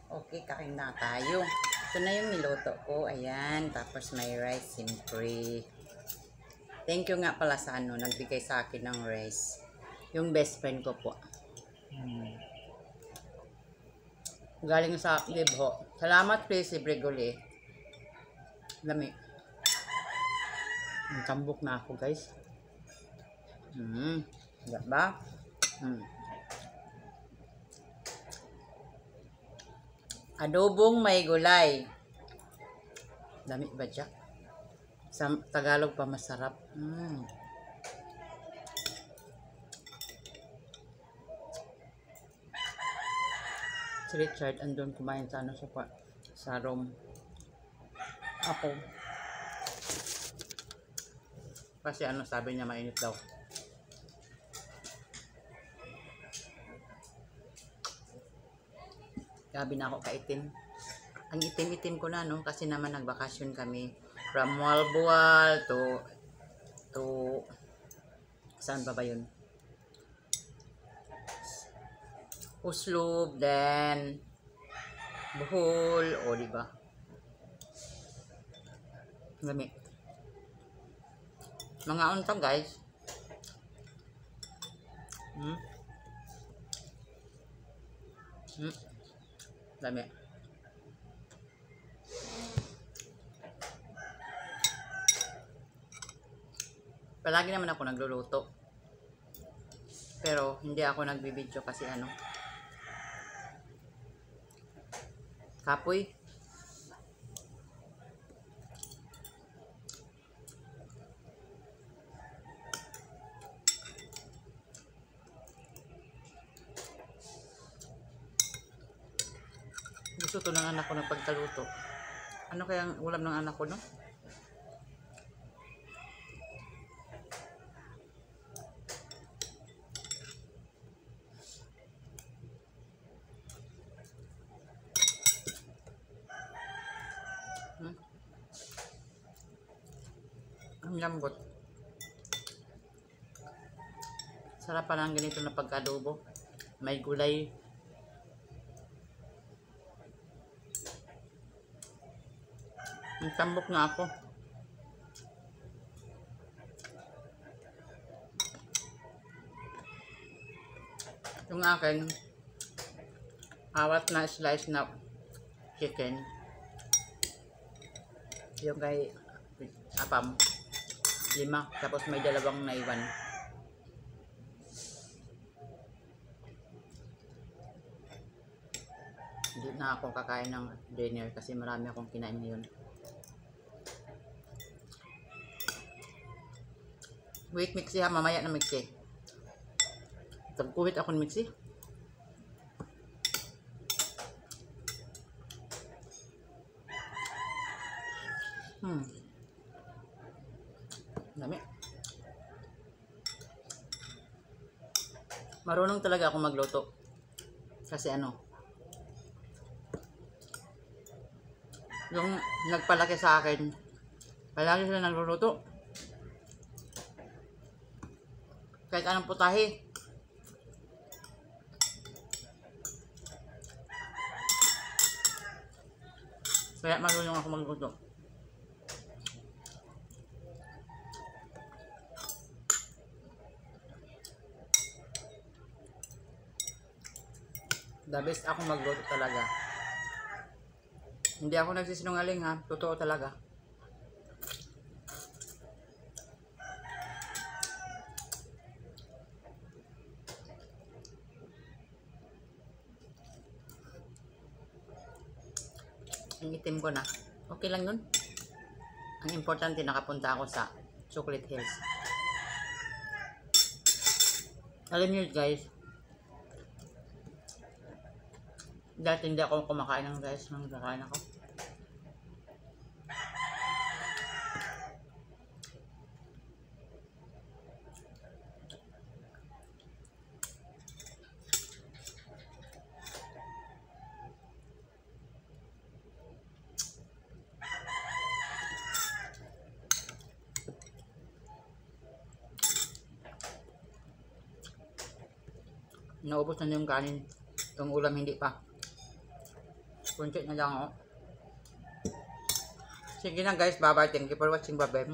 Okay, kain na tayo. Ito na yung niluto ko. Ayan. Tapos may rice, siyempre. Thank you nga pala sa nagbigay sa akin ng rice. Yung best friend ko po. Galing sa Libho. Salamat please, si Bregoli. Lami. Tambok na ako, guys. Diba? Adobong may gulay. Dami ba dyan? Sa Tagalog pa masarap. Si Richard andun kumain sa sa room. Ako. Kasi sabi niya mainit daw. Gabi na ako kaitim. Ang itim-itim ko na kasi naman nagbakasyon kami from Walbual to saan ba yun? Uslob, then Bohol, o diba? Lami. Mga unta guys. Lami. Palagi naman ako nagluluto. Pero hindi ako nagbibideo kasi kapoy. Gusto to ng anak ko ng pagkaluto. Ano kayang ulam ng anak ko, no? Ang lambot. Sarap pa ng ganito na pagkadobo. May gulay. Tambok na ako. Yung akin, awat na slice na chicken. Yung kay Apam, 5. Tapos may 2 naiwan. Hindi na ako kakain ng dinner kasi marami akong kinain ngayon. Wait, mixi ha. Mamaya na mixi. Tagkuhit ako ng mixi. Dami. Marunong talaga ako magluto. Kasi yung nagpalaki sa akin, palagi sila nagluluto. Kahit anong putahe. Kaya marunong ako magluto. The best ako magluto talaga. Hindi ako nagsisinungaling ha. Totoo talaga. Ang itim ko na. Okay lang yun. Ang importante nakapunta ako sa Chocolate Hills. Alam niyo guys, dati hindi ako kumakain ng guys. Nang kakain ako. Naubos na yung kanin. Yung ulam hindi pa. Kunti na lang, oh. Sige na guys, bye-bye. Thank you for watching. Bye-bye.